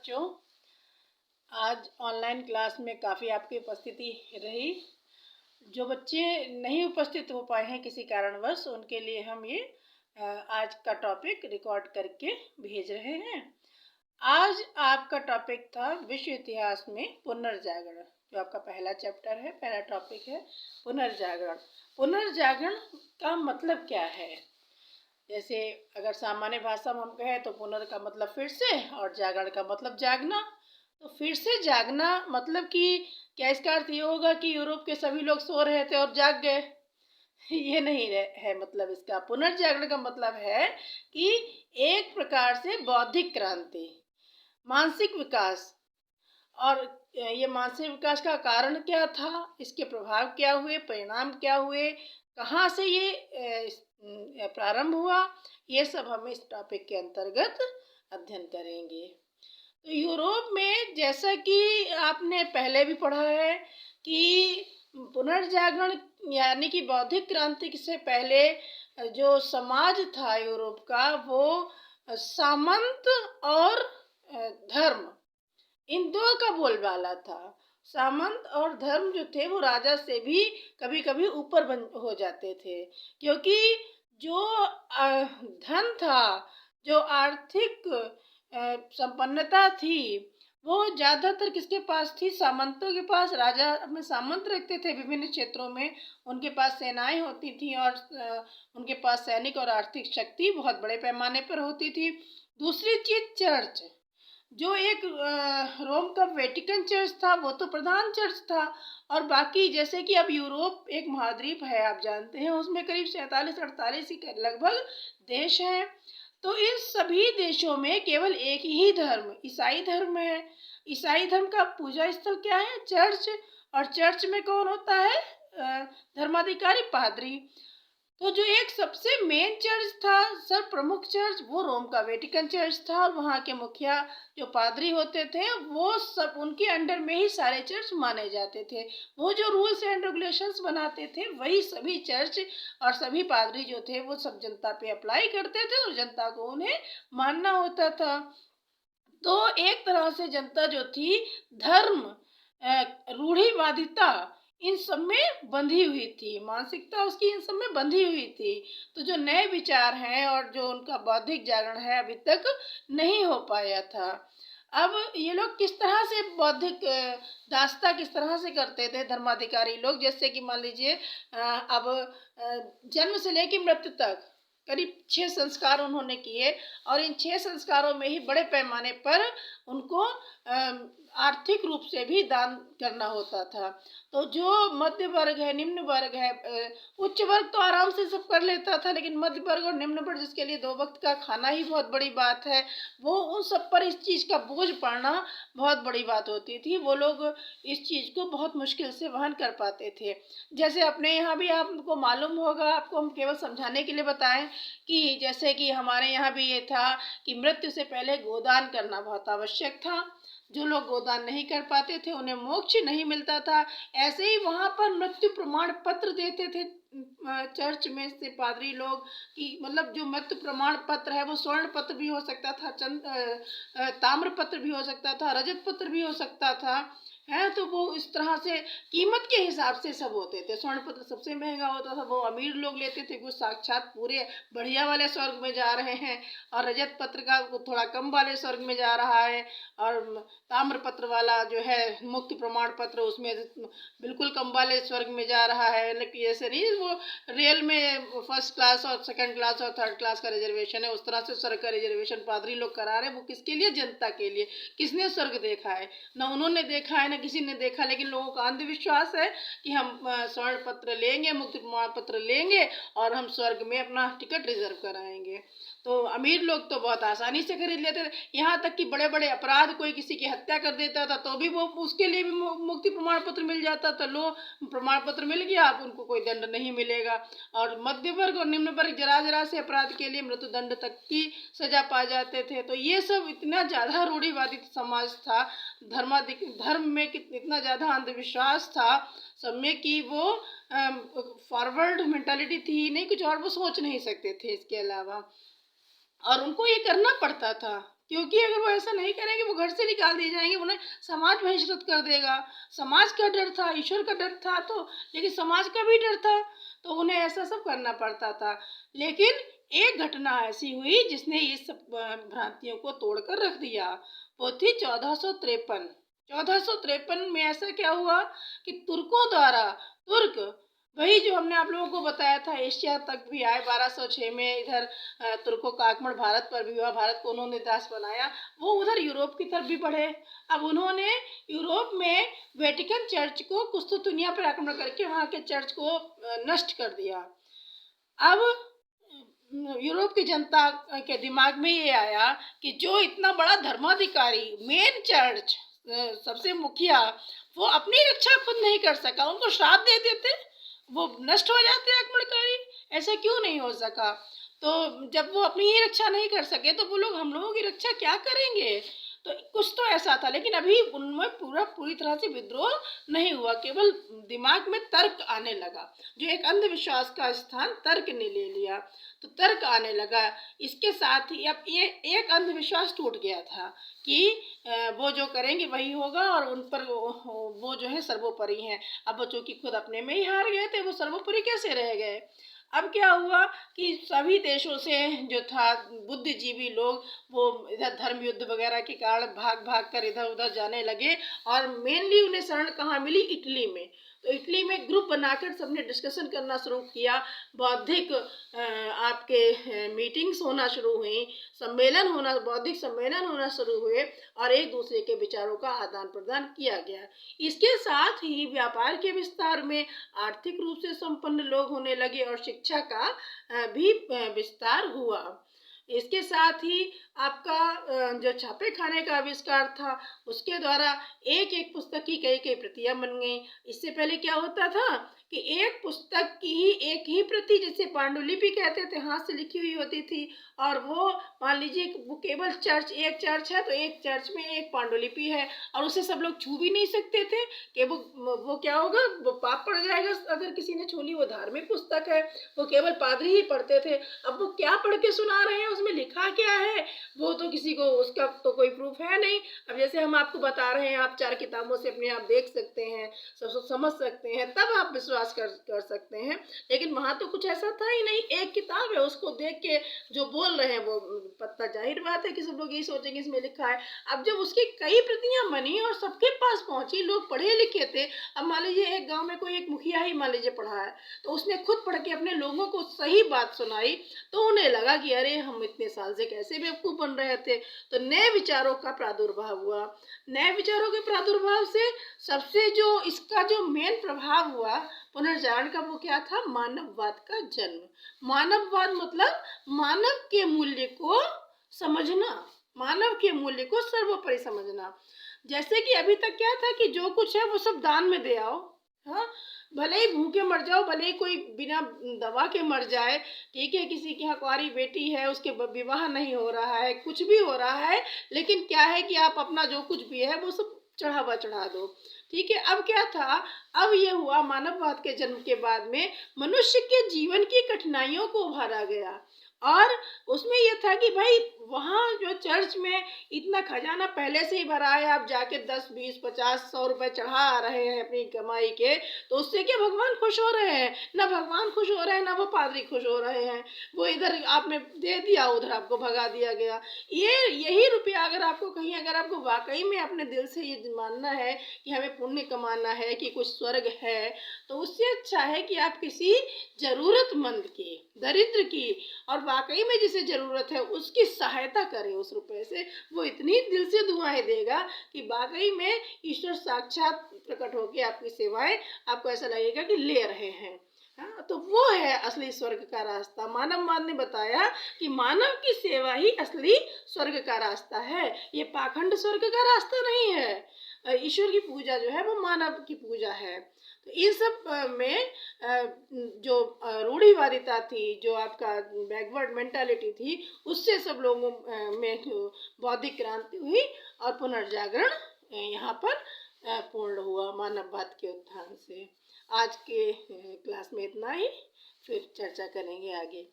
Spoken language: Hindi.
बच्चों, आज ऑनलाइन क्लास में काफ़ी आपकी उपस्थिति रही। जो बच्चे नहीं उपस्थित हो पाए हैं किसी कारणवश, उनके लिए हम ये आज का टॉपिक रिकॉर्ड करके भेज रहे हैं। आज आपका टॉपिक था विश्व इतिहास में पुनर्जागरण, जो आपका पहला चैप्टर है, पहला टॉपिक है पुनर्जागरण। पुनर्जागरण का मतलब क्या है? जैसे अगर सामान्य भाषा में हम कहें तो पुनर् का मतलब फिर से और जागरण का मतलब जागना। तो फिर से जागना मतलब कि क्या इसका अर्थ ये होगा कि यूरोप के सभी लोग सो रहे थे और जाग गए? ये नहीं है मतलब इसका। पुनर्जागरण का मतलब है कि एक प्रकार से बौद्धिक क्रांति, मानसिक विकास। और ये मानसिक विकास का कारण क्या था, इसके प्रभाव क्या हुए, परिणाम क्या हुए, कहाँ से ये प्रारंभ हुआ, ये सब हम इस टॉपिक के अंतर्गत अध्ययन करेंगे। तो यूरोप में, जैसा कि आपने पहले भी पढ़ा है कि पुनर्जागरण यानी कि बौद्धिक क्रांति से पहले जो समाज था यूरोप का, वो सामंत और धर्म, इन दो का बोलबाला था। सामंत और धर्म जो थे वो राजा से भी कभी कभी ऊपर हो जाते थे, क्योंकि जो धन था, जो आर्थिक संपन्नता थी, वो ज्यादातर किसके पास थी? सामंतों के पास। राजा अपने सामंत रखते थे विभिन्न क्षेत्रों में, उनके पास सेनाएं होती थी और उनके पास सैनिक और आर्थिक शक्ति बहुत बड़े पैमाने पर होती थी। दूसरी चीज चर्च, जो एक रोम का वेटिकन चर्च था, वो तो प्रधान चर्च था। और बाकी जैसे कि अब यूरोप एक महाद्वीप है, आप जानते हैं, उसमें करीब 47-48 के लगभग देश हैं। तो इन सभी देशों में केवल एक ही धर्म, ईसाई धर्म है। ईसाई धर्म का पूजा स्थल क्या है? चर्च। और चर्च में कौन होता है? धर्माधिकारी, पादरी। तो जो एक सबसे मेन चर्च था, सब प्रमुख चर्च, वो रोम का वेटिकन चर्च था। और वहाँ के मुखिया जो पादरी होते थे, वो सब उनके अंडर में ही सारे चर्च माने जाते थे। वो जो रूल्स एंड रेगुलेशंस बनाते थे, वही सभी चर्च और सभी पादरी जो थे वो सब जनता पे अप्लाई करते थे और जनता को उन्हें मानना होता था। तो एक तरह से जनता जो थी, धर्म, रूढ़िवादिता, इन सब में बंधी हुई थी, मानसिकता उसकी इन सब में बंधी हुई थी। तो जो नए विचार हैं और जो उनका बौद्धिक जागरण है, अभी तक नहीं हो पाया था। अब ये लोग किस तरह से बौद्धिक दास्ता किस तरह से करते थे धर्माधिकारी लोग? जैसे कि मान लीजिए अब जन्म से लेकर मृत्यु तक करीब 6 संस्कार उन्होंने किए, और इन 6 संस्कारों में ही बड़े पैमाने पर उनको आर्थिक रूप से भी दान करना होता था। तो जो मध्य वर्ग है, निम्न वर्ग है, उच्च वर्ग तो आराम से सब कर लेता था, लेकिन मध्य वर्ग और निम्न वर्ग, जिसके लिए 2 वक्त का खाना ही बहुत बड़ी बात है, वो उन सब पर इस चीज का बोझ पड़ना बहुत बड़ी बात होती थी। वो लोग इस चीज को बहुत मुश्किल से वहन कर पाते थे। जैसे अपने यहाँ भी आपको मालूम होगा, आपको हम केवल समझाने के लिए बताएं कि जैसे कि हमारे यहाँ भी ये था कि मृत्यु से पहले गोदान करना बहुत आवश्यक था। जो लोग गोदान नहीं कर पाते थे, उन्हें मोक्ष नहीं मिलता था। ऐसे ही वहाँ पर मृत्यु प्रमाण पत्र देते थे चर्च में से पादरी लोग, कि मतलब जो मृत्यु प्रमाण पत्र है वो स्वर्ण पत्र भी हो सकता था, ताम्र पत्र भी हो सकता था, रजत पत्र भी हो सकता था, है। तो वो इस तरह से कीमत के हिसाब से सब होते थे। स्वर्ण पत्र सबसे महंगा होता था, वो अमीर लोग लेते थे, वो साक्षात पूरे बढ़िया वाले स्वर्ग में जा रहे हैं। और रजत पत्र का वो थोड़ा कम वाले स्वर्ग में जा रहा है। और ताम्र पत्र वाला जो है मुक्ति प्रमाण पत्र, उसमें बिल्कुल कम वाले स्वर्ग में जा रहा है। लेकिन ऐसे नहीं, वो रेल में फर्स्ट क्लास और सेकंड क्लास और थर्ड क्लास का रिजर्वेशन है, उस तरह से स्वर्ग का रिजर्वेशन पादरी लोग करा रहे हैं। वो किसके लिए? जनता के लिए। किसने स्वर्ग देखा है? ना उन्होंने देखा है, ना किसी ने देखा, लेकिन लोगों का अंधविश्वास है कि हम स्वर्ण पत्र लेंगे, मुक्ति प्रमाण पत्र लेंगे और हम स्वर्ग में अपना टिकट रिजर्व कराएंगे। तो अमीर लोग तो बहुत आसानी से खरीद लेते थे। यहाँ तक कि बड़े बड़े अपराध, कोई किसी की हत्या कर देता था तो भी वो उसके लिए भी मुक्ति प्रमाण पत्र मिल जाता था। लो, प्रमाण पत्र मिल गया, अब उनको कोई दंड नहीं मिलेगा। और मध्य वर्ग और निम्न वर्ग जरा जरा से अपराध के लिए मृत्यु दंड तक की सजा पा जाते थे। तो ये सब इतना ज्यादा रूढ़िवादी समाज था, धर्म में इतना ज्यादा अंधविश्वास था सब में, कि वो फॉरवर्ड मेंटालिटी थी नहीं कुछ और, वो सोच नहीं सकते थे इसके अलावा। और उनको ये करना पड़ता था। क्योंकि अगर वो ऐसा नहीं करेंगे वो घर से निकाल दिए जाएंगे, उन्हें समाज बहिष्कृत कर देगा। समाज का डर था, ईश्वर का डर था तो, लेकिन समाज का भी डर था, तो उन्हें ऐसा सब करना पड़ता था। लेकिन एक घटना ऐसी हुई जिसने ये सब भ्रांतियों को तोड़कर रख दिया। वो थी 1453। 1453 में ऐसा क्या हुआ कि तुर्कों द्वारा, तुर्क वही जो हमने आप लोगों को बताया था, एशिया तक भी आए 1206 में, इधर तुर्कों का आक्रमण भारत पर भी हुआ, भारत को उन्होंने दास बनाया, वो उधर यूरोप की तरफ भी बढ़े। अब उन्होंने यूरोप में वेटिकन चर्च को, कुस्तुतुनिया पर आक्रमण करके वहाँ के चर्च को नष्ट कर दिया। अब यूरोप की जनता के दिमाग में ये आया कि जो इतना बड़ा धर्माधिकारी, मेन चर्च, सबसे मुखिया, वो अपनी रक्षा खुद नहीं कर सका, उनको श्राप दे देते, वो नष्ट हो जाते आक्रमणकारी, ऐसा क्यों नहीं हो सका? तो जब वो अपनी ही रक्षा नहीं कर सके तो वो लोग हम लोगों की रक्षा क्या करेंगे? तो कुछ तो ऐसा था, लेकिन अभी उनमें पूरी तरह से विद्रोह नहीं हुआ, केवल दिमाग में तर्क आने लगा। जो एक अंधविश्वास का स्थान तर्क ने ले लिया, तो तर्क आने लगा। इसके साथ ही अब ये एक अंधविश्वास टूट गया था कि वो जो करेंगे वही होगा और उन पर वो जो है सर्वोपरि हैं। अब वो चूंकि खुद अपने में ही हार गए थे, वो सर्वोपरि कैसे रह गए? अब क्या हुआ कि सभी देशों से जो था बुद्धिजीवी लोग, वो इधर धर्म युद्ध वगैरह के कारण भाग भाग कर इधर उधर जाने लगे, और मेनली उन्हें शरण कहाँ मिली? इटली में। तो इटली में ग्रुप बनाकर सबने डिस्कशन करना शुरू किया, बौद्धिक आपके मीटिंग्स होना शुरू हुई, बौद्धिक सम्मेलन होना शुरू हुए, और एक दूसरे के विचारों का आदान प्रदान किया गया। इसके साथ ही व्यापार के विस्तार में आर्थिक रूप से संपन्न लोग होने लगे और शिक्षा का भी विस्तार हुआ। इसके साथ ही आपका जो छापे खाने का आविष्कार था, उसके द्वारा एक एक पुस्तक की कई कई प्रतियां बन गई। इससे पहले क्या होता था कि एक पुस्तक की ही एक ही प्रति, जिसे पांडुलिपि कहते थे, हाथ से लिखी हुई होती थी, और वो मान लीजिए वो केवल एक चर्च है तो एक चर्च में एक पांडुलिपि है, और उसे सब लोग छू भी नहीं सकते थे कि वो क्या होगा, वो पाप पड़ जाएगा अगर किसी ने छू ली। वो धार्मिक पुस्तक है, वो केवल पादरी ही पढ़ते थे। अब वो क्या पढ़ के सुना रहे हैं, उसमें लिखा क्या है, वो तो किसी को उसका तो कोई प्रूफ है नहीं। अब जैसे हम आपको बता रहे हैं, आप 4 किताबों से अपने आप देख सकते हैं, सब समझ सकते हैं, तब आप विश्वास कर सकते हैं। लेकिन वहां तो कुछ ऐसा था ही नहीं, एक किताब है, उसको देख के जो बोल रहे हैं वो पता, जाहिर बात है कि सब लोग यही सोचेंगे इसमें लिखा है। अब जब उसकी कई प्रतियां बनी और सबके पास पहुंची, लोग पढ़े लिखे थे। अब मान लीजिए एक गांव में कोई एक मुखिया ही मान लीजिए पढ़ा है, तो उसने खुद पढ़ के अपने लोगों को सही बात सुनाई, तो उन्हें लगा कि अरे हम इतने साल से कैसे बेवकूफ बन रहे थे। तो नए विचारों का प्रादुर्भाव हुआ। नए विचारों के प्रादुर्भाव से सबसे जो इसका जो मेन प्रभाव हुआ पुनर्जागरण का, वो क्या था? मानववाद का जन्म। मानववाद मतलब मानव के मूल्य को समझना, मानव के मूल्य को सर्वोपरि समझना। जैसे कि अभी तक क्या था कि जो कुछ है वो सब दान में दे आओ, हाँ, भले ही भूखे मर जाओ, भले ही कोई बिना दवा के मर जाए, ठीक है, किसी की कुंवारी बेटी है, उसके विवाह नहीं हो रहा है, कुछ भी हो रहा है, लेकिन क्या है कि आप अपना जो कुछ भी है वो सब चढ़ा दो, ठीक है। अब क्या था, अब ये हुआ मानववाद के जन्म के बाद में मनुष्य के जीवन की कठिनाइयों को उभारा गया, और उसमें यह था कि भाई वहाँ जो चर्च में इतना खजाना पहले से ही भरा है, आप जाके 10, 20, 50, 100 रुपए चढ़ा रहे हैं अपनी कमाई के, तो उससे क्या भगवान खुश हो रहे हैं? ना भगवान खुश हो रहे हैं, ना वो पादरी खुश हो रहे हैं। वो इधर आपने दे दिया, उधर आपको भगा दिया गया। यही रुपया अगर आपको कहीं, अगर आपको वाकई में अपने दिल से ये मानना है कि हमें पुण्य कमाना है, कि कुछ स्वर्ग है, तो उससे अच्छा है कि आप किसी जरूरतमंद की, दरिद्र की, और वाकई में जिसे जरूरत है उसकी सहायता करें उस रुपए से। वो इतनी दिल से दुआएं देगा कि वाकई में ईश्वर साक्षात प्रकट होकर आपकी सेवाएं, आपको ऐसा लगेगा कि ले रहे हैं। हाँ, तो वो है असली स्वर्ग का रास्ता। मानववाद ने बताया कि मानव की सेवा ही असली स्वर्ग का रास्ता है, ये पाखंड स्वर्ग का रास्ता नहीं है। ईश्वर की पूजा जो है वो मानव की पूजा है। तो इन सब में जो रूढ़िवादिता थी, जो आपका बैकवर्ड मेंटालिटी थी, उससे सब लोगों में बौद्धिक क्रांति हुई और पुनर्जागरण यहाँ पर पूर्ण हुआ मानववाद के उत्थान से। आज के क्लास में इतना ही, फिर चर्चा करेंगे आगे।